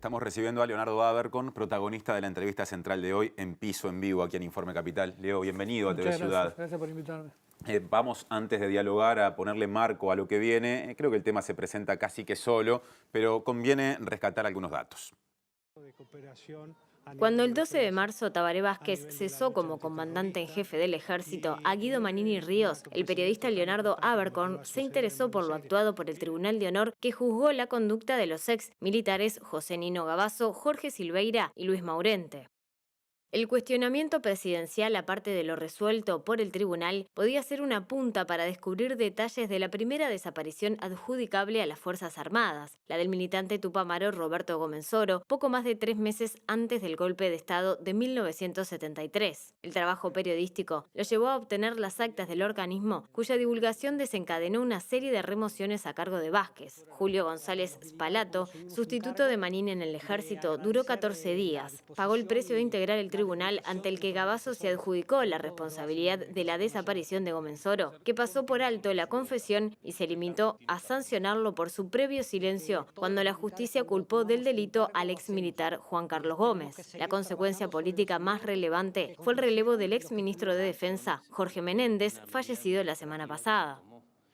Estamos recibiendo a Leonardo Abercorn, protagonista de la entrevista central de hoy en Piso en Vivo, aquí en Informe Capital. Leo, bienvenido a TV Ciudad. Gracias por invitarme. Vamos, antes de dialogar, a ponerle marco a lo que viene. Creo que el tema se presenta casi que solo, pero conviene rescatar algunos datos. Cuando el 12 de marzo Tabaré Vázquez cesó como comandante en jefe del ejército a Guido Manini Ríos, el periodista Leonardo Abercorn se interesó por lo actuado por el Tribunal de Honor que juzgó la conducta de los ex militares José Nino Gavazo, Jorge Silveira y Luis Maurente. El cuestionamiento presidencial, aparte de lo resuelto por el tribunal, podía ser una punta para descubrir detalles de la primera desaparición adjudicable a las Fuerzas Armadas, la del militante tupamaro Roberto Gomenzoro, poco más de 3 meses antes del golpe de Estado de 1973. El trabajo periodístico lo llevó a obtener las actas del organismo, cuya divulgación desencadenó una serie de remociones a cargo de Vázquez. Julio González Spalato, sustituto de Manini en el ejército, duró 14 días. Pagó el precio de integrar el tribunal ante el que Gavazo se adjudicó la responsabilidad de la desaparición de Gomenzoro, que pasó por alto la confesión y se limitó a sancionarlo por su previo silencio cuando la justicia culpó del delito al exmilitar Juan Carlos Gómez. La consecuencia política más relevante fue el relevo del exministro de Defensa, Jorge Menéndez, fallecido la semana pasada.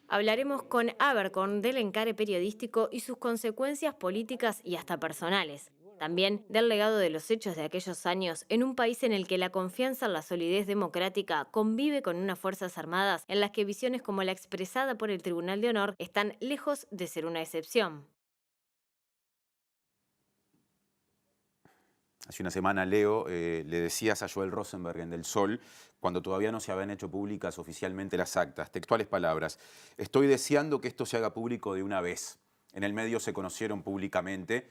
Hablaremos con Abercorn del encare periodístico y sus consecuencias políticas y hasta personales. También del legado de los hechos de aquellos años en un país en el que la confianza en la solidez democrática convive con unas Fuerzas Armadas en las que visiones como la expresada por el Tribunal de Honor están lejos de ser una excepción. Hace una semana, Leo, le decías a Joel Rosenberg en Del Sol, cuando todavía no se habían hecho públicas oficialmente las actas, textuales palabras: estoy deseando que esto se haga público de una vez. En el medio se conocieron públicamente.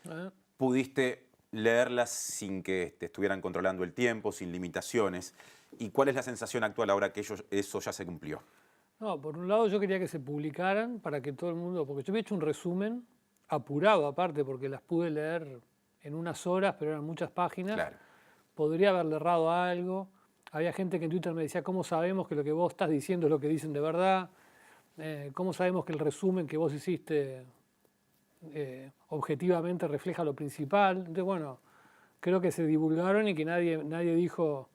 ¿Pudiste leerlas sin que te estuvieran controlando el tiempo, sin limitaciones? ¿Y cuál es la sensación actual ahora que eso ya se cumplió? No, por un lado yo quería que se publicaran para que todo el mundo, porque yo había hecho un resumen apurado aparte, porque las pude leer en unas horas, pero eran muchas páginas. Claro. Podría haberle errado algo. Había gente que en Twitter me decía: ¿cómo sabemos que lo que vos estás diciendo es lo que dicen de verdad? ¿Cómo sabemos que el resumen que vos hiciste objetivamente refleja lo principal? Entonces, bueno, creo que se divulgaron y que nadie dijo,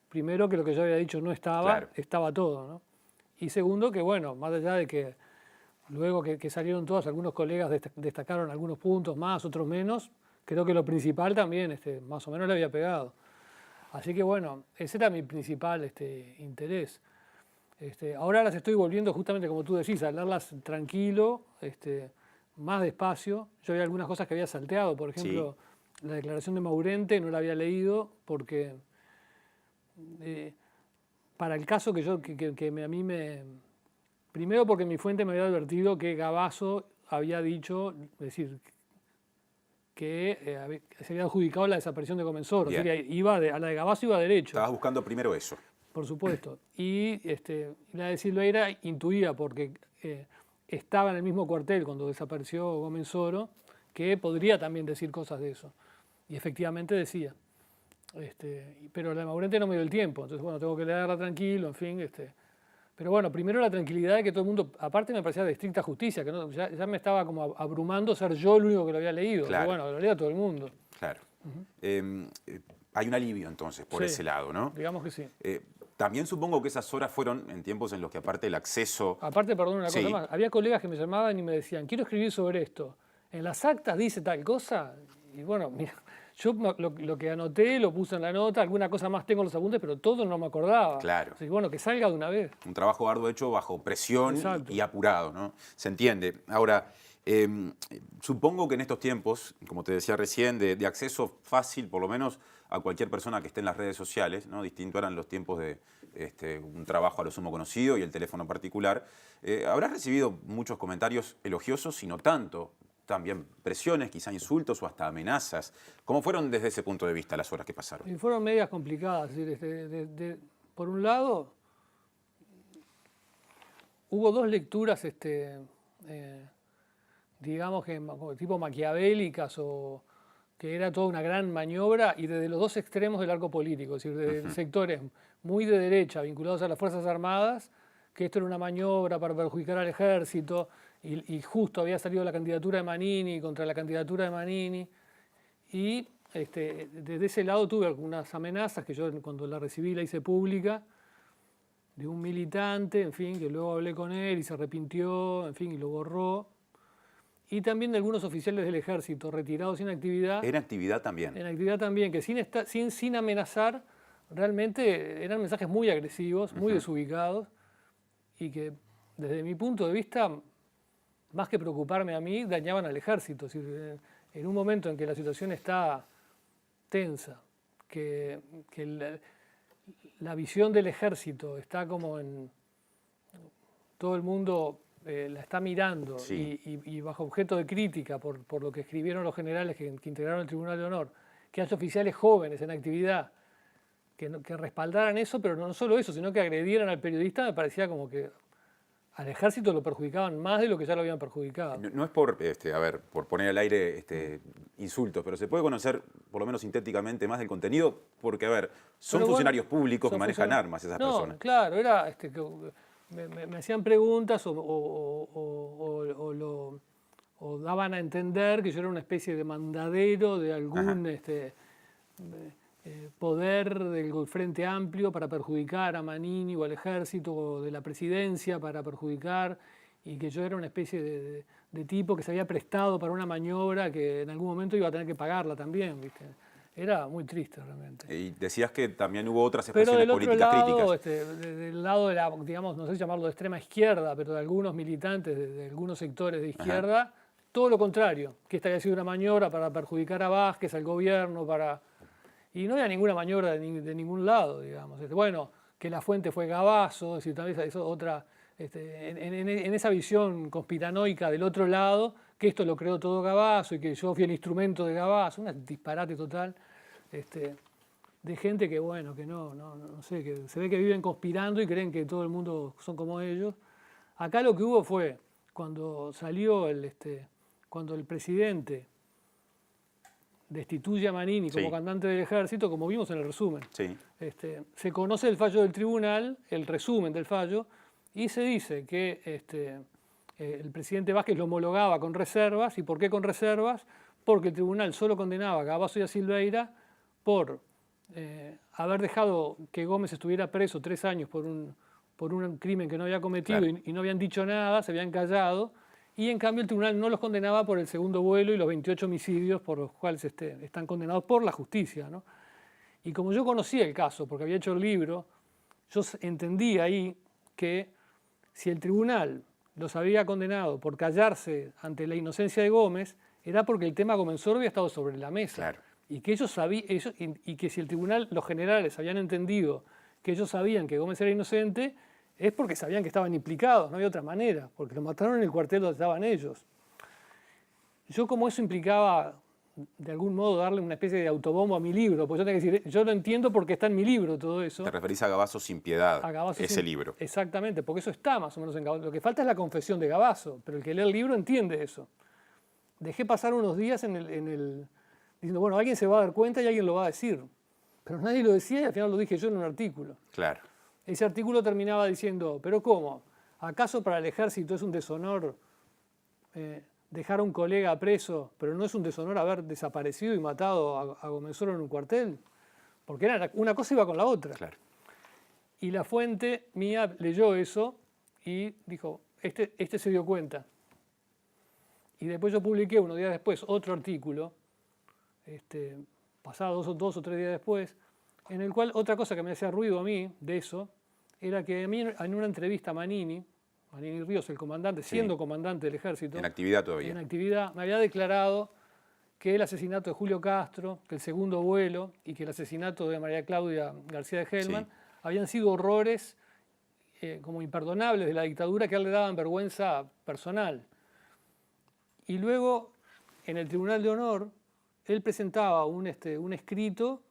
primero, que lo que yo había dicho no estaba, claro, estaba todo, ¿no? Y segundo, que bueno, más allá de que luego que salieron todos, algunos colegas destacaron algunos puntos más, otros menos, creo que lo principal también más o menos le había pegado. Así que bueno, ese era mi principal interés. Ahora las estoy volviendo, justamente como tú decís, a leerlas tranquilo, más despacio. Yo había algunas cosas que había salteado, por ejemplo, sí, la declaración de Maurente no la había leído porque para el caso a mí primero porque mi fuente me había advertido que Gavazo había dicho, es decir, que se había adjudicado la desaparición de Gomenzoro. O sea, a la de Gavazo iba derecho. Estabas buscando primero eso. Por supuesto. Y la de Silveira intuía, porque estaba en el mismo cuartel cuando desapareció Gomenzoro, que podría también decir cosas de eso. Y efectivamente decía. Pero la de Maurente no me dio el tiempo. Entonces, bueno, tengo que leerla tranquilo, en fin. Pero bueno, primero la tranquilidad de que todo el mundo, aparte me parecía de estricta justicia, que no, ya me estaba como abrumando ser yo el único que lo había leído. Claro. Pero bueno, lo lea todo el mundo. Claro. Hay un alivio entonces por ese lado, ¿no? Digamos que sí. También supongo que esas horas fueron en tiempos en los que aparte el acceso... Aparte, perdón, una cosa más. Había colegas que me llamaban y me decían: quiero escribir sobre esto. En las actas dice tal cosa. Y bueno, mira, yo lo que anoté lo puse en la nota, alguna cosa más tengo en los apuntes, pero todo no me acordaba. Claro. Así que bueno, que salga de una vez. Un trabajo arduo hecho bajo presión y apurado, ¿no? Se entiende. Ahora, supongo que en estos tiempos, como te decía recién, de acceso fácil, por lo menos a cualquier persona que esté en las redes sociales, ¿no? Distinto eran los tiempos de un trabajo a lo sumo conocido y el teléfono particular. Habrás recibido muchos comentarios elogiosos y no tanto. También presiones, quizá insultos o hasta amenazas. ¿Cómo fueron desde ese punto de vista las horas que pasaron? Y fueron medias complicadas. Es decir, por un lado, hubo dos lecturas, digamos que tipo maquiavélicas, o que era toda una gran maniobra, y desde los dos extremos del arco político, es decir, de sectores muy de derecha vinculados a las Fuerzas Armadas, que esto era una maniobra para perjudicar al ejército, y justo había salido la candidatura de Manini contra la candidatura de Manini, Y desde ese lado tuve algunas amenazas que yo cuando la recibí la hice pública, de un militante, en fin, que luego hablé con él y se arrepintió, en fin, y lo borró. Y también de algunos oficiales del ejército retirados en actividad. En actividad también. En actividad también, que sin amenazar, realmente eran mensajes muy agresivos, muy desubicados, y que desde mi punto de vista, más que preocuparme a mí, dañaban al ejército. Es decir, en un momento en que la situación está tensa, que la visión del ejército está como en... Todo el mundo la está mirando y bajo objeto de crítica por lo que escribieron los generales que integraron el Tribunal de Honor, que haya oficiales jóvenes en actividad que respaldaran eso, pero no solo eso, sino que agredieran al periodista, me parecía como que al ejército lo perjudicaban más de lo que ya lo habían perjudicado. No es por, por poner al aire insultos, pero se puede conocer, por lo menos sintéticamente, más del contenido, porque, son funcionarios públicos que manejan armas esas personas. Claro, era me hacían preguntas o daban a entender que yo era una especie de mandadero de algún poder del Frente Amplio para perjudicar a Manini o al ejército, o de la presidencia para perjudicar, y que yo era una especie de tipo que se había prestado para una maniobra que en algún momento iba a tener que pagarla también, ¿viste? Era muy triste realmente. Y decías que también hubo otras expresiones políticas críticas. Del lado de la, digamos, no sé si llamarlo de extrema izquierda, pero de algunos militantes de algunos sectores de izquierda, todo lo contrario, que esta había sido una maniobra para perjudicar a Vázquez, al gobierno, y no había ninguna maniobra de ningún lado, digamos. Bueno, que la fuente fue Gavazo, es decir, tal vez eso otra, en esa visión conspiranoica del otro lado, que esto lo creó todo Gavazo y que yo fui el instrumento de Gavazo, un disparate total, de gente que, bueno, que no sé, que se ve que viven conspirando y creen que todo el mundo son como ellos. Acá lo que hubo fue, cuando salió cuando el presidente destituye a Manini como comandante del ejército, como vimos en el resumen, se conoce el fallo del tribunal, el resumen del fallo, y se dice que el presidente Vázquez lo homologaba con reservas. ¿Y por qué con reservas? Porque el tribunal solo condenaba a Gavazo y a Silveira por haber dejado que Gómez estuviera preso 3 años por un crimen que no había cometido y no habían dicho nada, se habían callado, y en cambio el tribunal no los condenaba por el segundo vuelo y los 28 homicidios por los cuales están condenados por la justicia, ¿no? Y como yo conocía el caso, porque había hecho el libro, yo entendí ahí que si el tribunal los había condenado por callarse ante la inocencia de Gómez, era porque el tema Gómez Sordo había estado sobre la mesa. Claro. Y que ellos sabían, y que si el tribunal, los generales habían entendido que ellos sabían que Gómez era inocente, es porque sabían que estaban implicados, no había otra manera, porque lo mataron en el cuartel donde estaban ellos. Yo, como eso implicaba de algún modo darle una especie de autobombo a mi libro, pues yo tengo que decir, yo lo entiendo porque está en mi libro todo eso. Te referís a Gavazo sin piedad, libro. Exactamente, porque eso está más o menos en Gavazo. Lo que falta es la confesión de Gavazo, pero el que lee el libro entiende eso. Dejé pasar unos días diciendo, bueno, alguien se va a dar cuenta y alguien lo va a decir. Pero nadie lo decía y al final lo dije yo en un artículo. Claro. Ese artículo terminaba diciendo, ¿pero cómo? ¿Acaso para el ejército es un deshonor dejar a un colega preso, pero no es un deshonor haber desaparecido y matado a Gómez Sordo en un cuartel? Porque una cosa iba con la otra. Claro. Y la fuente mía leyó eso y dijo, este se dio cuenta. Y después yo publiqué unos días después otro artículo, pasado dos o tres días después, en el cual otra cosa que me hacía ruido a mí de eso era que a mí en una entrevista a Manini Ríos, el comandante, siendo comandante del ejército, en actividad todavía, en actividad, me había declarado que el asesinato de Julio Castro, que el segundo vuelo y que el asesinato de María Claudia García de Hellman habían sido horrores como imperdonables de la dictadura que a él le daban vergüenza personal. Y luego, en el Tribunal de Honor, él presentaba un escrito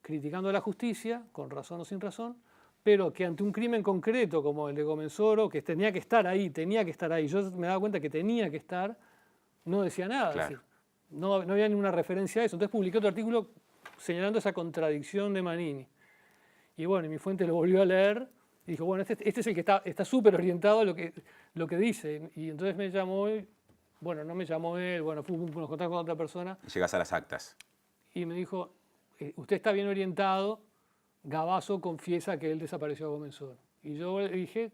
criticando a la justicia, con razón o sin razón, pero que ante un crimen concreto como el de Gómez Sordo, que tenía que estar ahí, yo me daba cuenta que tenía que estar, no decía nada. Claro. Es decir, no había ninguna referencia a eso. Entonces publiqué otro artículo señalando esa contradicción de Manini. Y bueno, mi fuente lo volvió a leer y dijo, bueno, este es el que está súper orientado a lo que dice. Y entonces me llamó bueno, no me llamó él, bueno, nos contactamos con otra persona. Llegas a las actas. Y me dijo, usted está bien orientado, Gavazo confiesa que él desapareció a Gómez Soro. Y yo le dije,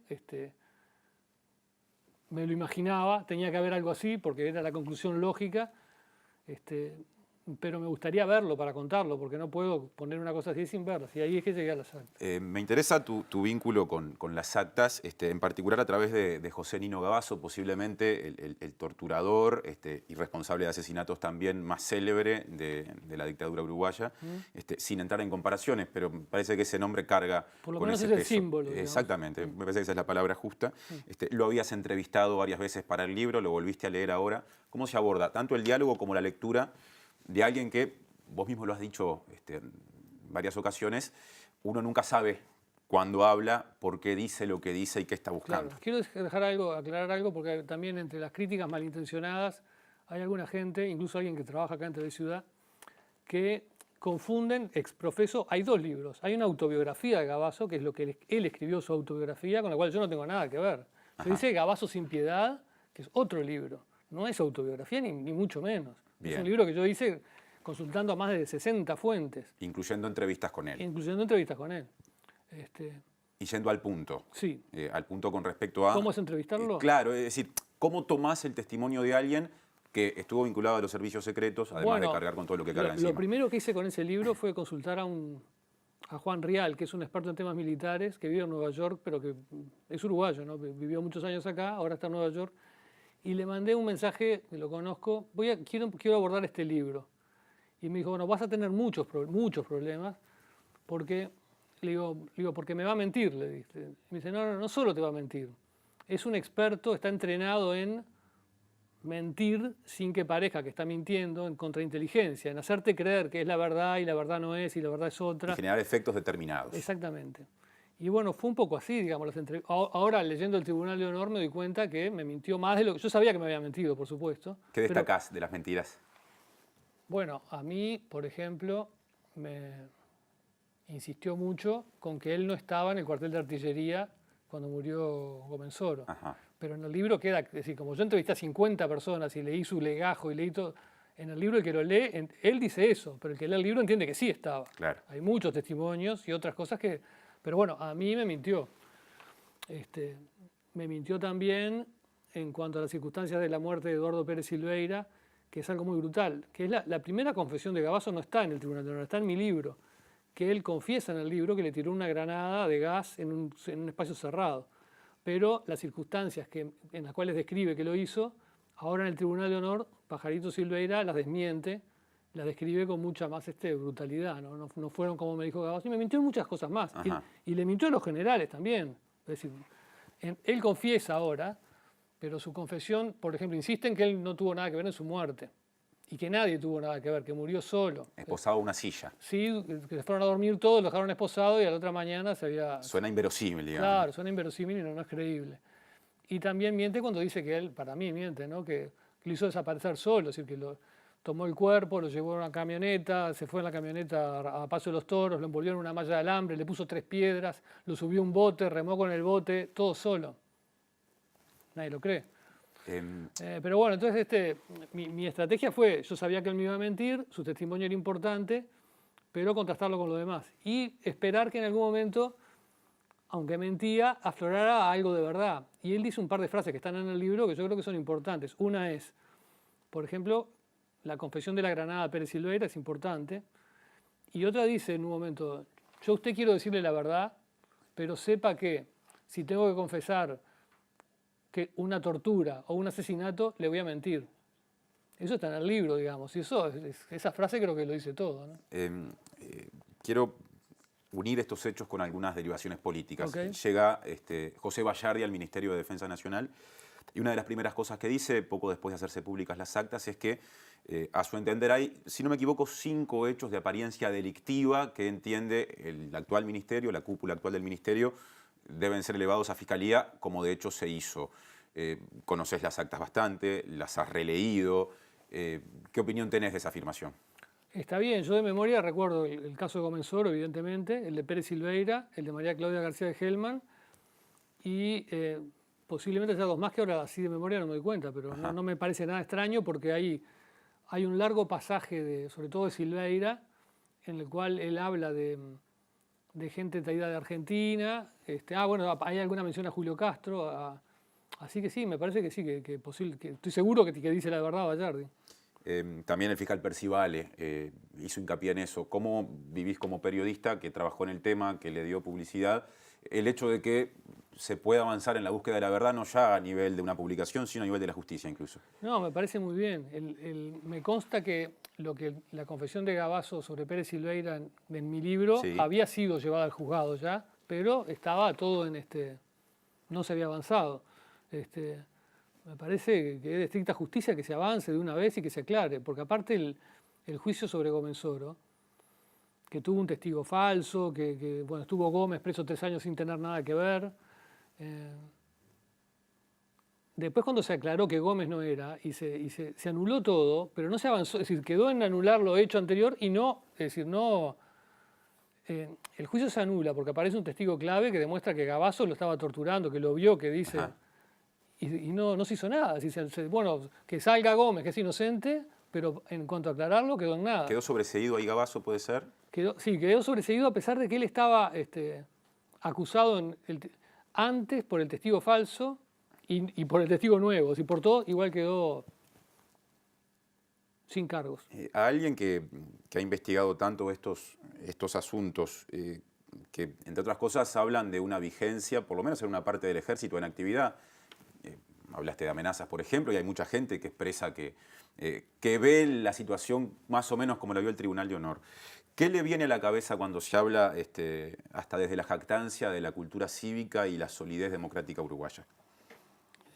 me lo imaginaba, tenía que haber algo así, porque era la conclusión lógica, pero me gustaría verlo para contarlo, porque no puedo poner una cosa así sin verlas. Y ahí es que llegué a las actas. Me interesa tu vínculo con las actas, en particular a través de José Nino Gavazo, posiblemente el torturador y responsable de asesinatos también más célebre de la dictadura uruguaya, sin entrar en comparaciones, pero me parece que ese nombre carga por lo con menos ese es el peso. símbolo. Exactamente, me parece que esa es la palabra justa. Lo habías entrevistado varias veces para el libro, lo volviste a leer ahora. ¿Cómo se aborda tanto el diálogo como la lectura de alguien que, vos mismo lo has dicho en varias ocasiones, uno nunca sabe cuándo habla, por qué dice lo que dice y qué está buscando? Claro. Quiero aclarar algo, porque también entre las críticas malintencionadas hay alguna gente, incluso alguien que trabaja acá en TV Ciudad, que confunden exprofeso. Hay dos libros. Hay una autobiografía de Gavazo, que es lo que él escribió, su autobiografía, con la cual yo no tengo nada que ver. Se dice Gavazo sin piedad, que es otro libro. No es autobiografía ni mucho menos. Bien. Es un libro que yo hice consultando a más de 60 fuentes. Incluyendo entrevistas con él. Incluyendo entrevistas con él. Y yendo al punto. Sí. Al punto con respecto a... ¿Cómo es entrevistarlo? Claro, es decir, ¿cómo tomás el testimonio de alguien que estuvo vinculado a los servicios secretos, además de cargar con todo lo que carga encima? Lo primero que hice con ese libro fue consultar a Juan Rial, que es un experto en temas militares, que vive en Nueva York, pero que es uruguayo, ¿no? Vivió muchos años acá, ahora está en Nueva York. Y le mandé un mensaje, que lo conozco, quiero abordar este libro. Y me dijo, bueno, vas a tener muchos problemas, porque, le digo, porque me va a mentir, le dije. Y me dice, no solo te va a mentir. Es un experto, está entrenado en mentir sin que parezca que está mintiendo, en contrainteligencia, en hacerte creer que es la verdad y la verdad no es y la verdad es otra. Y generar efectos determinados. Exactamente. Y bueno, fue un poco así, digamos. Ahora, leyendo el Tribunal de Honor, me doy cuenta que me mintió más de lo que... Yo sabía que me había mentido, por supuesto. ¿Qué destacás de las mentiras? Bueno, a mí, por ejemplo, me insistió mucho con que él no estaba en el cuartel de artillería cuando murió Gómez Soro. Ajá. Pero en el libro queda, es decir, como yo entrevisté a 50 personas y leí su legajo y leí todo, en el libro el que lo lee, él dice eso, pero el que lee el libro entiende que sí estaba. Claro. Hay muchos testimonios y otras cosas que... Pero bueno, a mí me mintió. Me mintió también en cuanto a las circunstancias de la muerte de Eduardo Pérez Silveira, que es algo muy brutal, que es la primera confesión de Gavazo, no está en el Tribunal de Honor, está en mi libro, que él confiesa en el libro que le tiró una granada de gas en un espacio cerrado. Pero las circunstancias en las cuales describe que lo hizo, ahora en el Tribunal de Honor, Pajarito Silveira las desmiente, las describe con mucha más brutalidad, ¿no? No fueron como me dijo Gavazo, y me mintió en muchas cosas más. Y le mintió a los generales también. Es decir, él confiesa ahora, pero su confesión, por ejemplo, insiste en que él no tuvo nada que ver en su muerte. Y que nadie tuvo nada que ver, que murió solo. Esposado a una silla. Sí, que se fueron a dormir todos, lo dejaron esposado y a la otra mañana se había... Suena inverosímil, digamos. Claro, suena inverosímil y no es creíble. Y también miente cuando dice que él, para mí miente, ¿no? Que lo hizo desaparecer solo, es decir, que tomó el cuerpo, lo llevó a una camioneta, se fue en la camioneta a Paso de los Toros, lo envolvió en una malla de alambre, le puso 3 piedras, lo subió a un bote, remó con el bote, todo solo. Nadie lo cree. Pero bueno, entonces mi estrategia fue, yo sabía que él me iba a mentir, su testimonio era importante, pero contrastarlo con lo demás. Y esperar que en algún momento, aunque mentía, aflorara algo de verdad. Y él dice un par de frases que están en el libro que yo creo que son importantes. Una es, por ejemplo, la confesión de la granada a Pérez Silveira es importante. Y otra dice en un momento, yo a usted quiero decirle la verdad, pero sepa que si tengo que confesar que una tortura o un asesinato, le voy a mentir. Eso está en el libro, digamos. Y esa frase creo que lo dice todo, ¿no? Quiero unir estos hechos con algunas derivaciones políticas. Okay. Llega José Bayardi al Ministerio de Defensa Nacional y una de las primeras cosas que dice, poco después de hacerse públicas las actas, es que a su entender hay, si no me equivoco, 5 hechos de apariencia delictiva que entiende el actual ministerio, la cúpula actual del ministerio, deben ser elevados a Fiscalía, como de hecho se hizo. Conoces las actas bastante, las has releído. ¿Qué opinión tenés de esa afirmación? Está bien, yo de memoria recuerdo el caso de Gómez Soro, evidentemente, el de Pérez Silveira, el de María Claudia García de Gelman, y posiblemente haya dos más que ahora así de memoria no me doy cuenta, pero no me parece nada extraño porque hay un largo pasaje, sobre todo de Silveira, en el cual él habla de gente traída de Argentina. Bueno, hay alguna mención a Julio Castro. Así que sí, me parece que sí, que posible, que estoy seguro que dice la verdad Bayardi. También el fiscal Percivale hizo hincapié en eso. ¿Cómo vivís como periodista que trabajó en el tema, que le dio publicidad? El hecho de que se pueda avanzar en la búsqueda de la verdad, no ya a nivel de una publicación, sino a nivel de la justicia incluso. No, me parece muy bien. Me consta que la confesión de Gavazo sobre Pérez Silveira en mi libro había sido llevada al juzgado ya, pero estaba todo no se había avanzado. Me parece que es de estricta justicia que se avance de una vez y que se aclare, porque aparte el juicio sobre Gómez Soro, que tuvo un testigo falso, que estuvo Gómez preso 3 años sin tener nada que ver. Después cuando se aclaró que Gómez no era y se anuló todo, pero no se avanzó, es decir, quedó en anular lo hecho anterior y no, es decir, no, el juicio se anula porque aparece un testigo clave que demuestra que Gavazo lo estaba torturando, que lo vio, que dice, y no se hizo nada. Es decir, bueno, que salga Gómez, que es inocente, pero en cuanto a aclararlo quedó en nada. ¿Quedó sobreseído ahí Gavazo, puede ser? Sí, quedó sobreseído a pesar de que él estaba acusado antes por el testigo falso y por el testigo nuevo. Y por todo, igual quedó sin cargos. A alguien que ha investigado tanto estos asuntos, que entre otras cosas hablan de una vigencia, por lo menos en una parte del ejército en actividad, hablaste de amenazas, por ejemplo, y hay mucha gente que expresa que ve la situación más o menos como la vio el Tribunal de Honor. ¿Qué le viene a la cabeza cuando se habla, hasta desde la jactancia, de la cultura cívica y la solidez democrática uruguaya?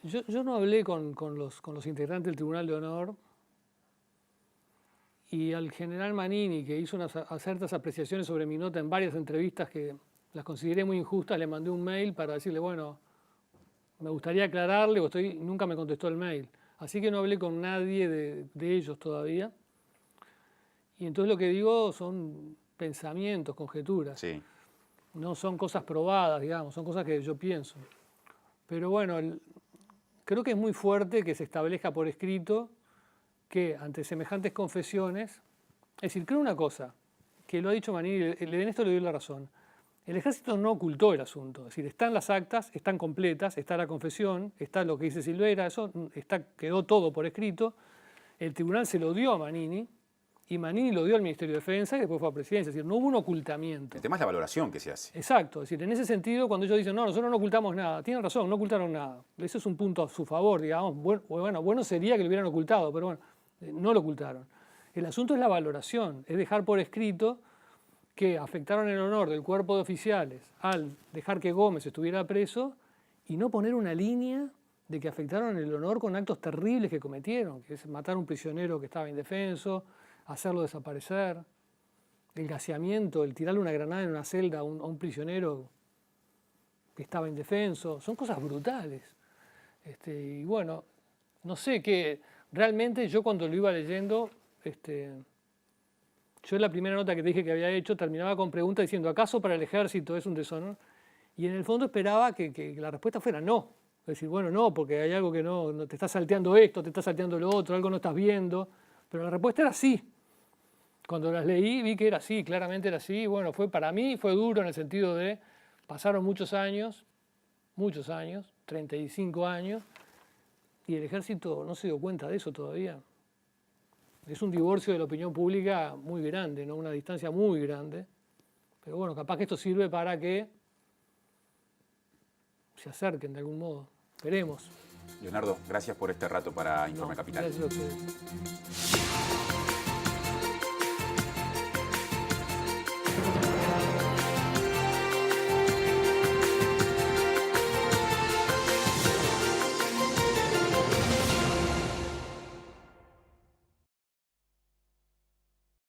Yo no hablé con los integrantes del Tribunal de Honor y al general Manini, que hizo ciertas apreciaciones sobre mi nota en varias entrevistas que las consideré muy injustas, le mandé un mail para decirle, bueno, me gustaría aclararle, nunca me contestó el mail. Así que no hablé con nadie de ellos todavía. Y entonces lo que digo son pensamientos, conjeturas. Sí. No son cosas probadas, digamos, son cosas que yo pienso. Pero bueno, creo que es muy fuerte que se establezca por escrito que ante semejantes confesiones, es decir, creo una cosa, que lo ha dicho Manini, en esto le doy la razón. El ejército no ocultó el asunto, es decir, están las actas, están completas, está la confesión, está lo que dice Silveira, eso quedó todo por escrito. El tribunal se lo dio a Manini y Manini lo dio al Ministerio de Defensa y después fue a Presidencia, es decir, no hubo un ocultamiento. El tema es la valoración que se hace. Exacto, es decir, en ese sentido, cuando ellos dicen, no, nosotros no ocultamos nada, tienen razón, no ocultaron nada. Eso es un punto a su favor, digamos. Bueno sería que lo hubieran ocultado, pero bueno, no lo ocultaron. El asunto es la valoración, es dejar por escrito que afectaron el honor del cuerpo de oficiales al dejar que Gómez estuviera preso y no poner una línea de que afectaron el honor con actos terribles que cometieron, que es matar a un prisionero que estaba indefenso, hacerlo desaparecer, el gaseamiento, el tirarle una granada en una celda a un prisionero que estaba indefenso. Son cosas brutales. Y bueno, no sé qué. Realmente yo cuando lo iba leyendo, yo en la primera nota que te dije que había hecho terminaba con preguntas diciendo, ¿acaso para el ejército es un deshonor? Y en el fondo esperaba que la respuesta fuera no. Es decir, bueno, no, porque hay algo que no te está salteando esto, te está salteando lo otro, algo no estás viendo. Pero la respuesta era sí. Cuando las leí vi que era así, claramente era así. Bueno, para mí fue duro en el sentido de pasaron muchos años, 35 años, y el ejército no se dio cuenta de eso todavía. Es un divorcio de la opinión pública muy grande, ¿no? Una distancia muy grande. Pero bueno, capaz que esto sirve para que se acerquen de algún modo. Veremos. Leonardo, gracias por este rato para Informe Capital. Gracias a ustedes.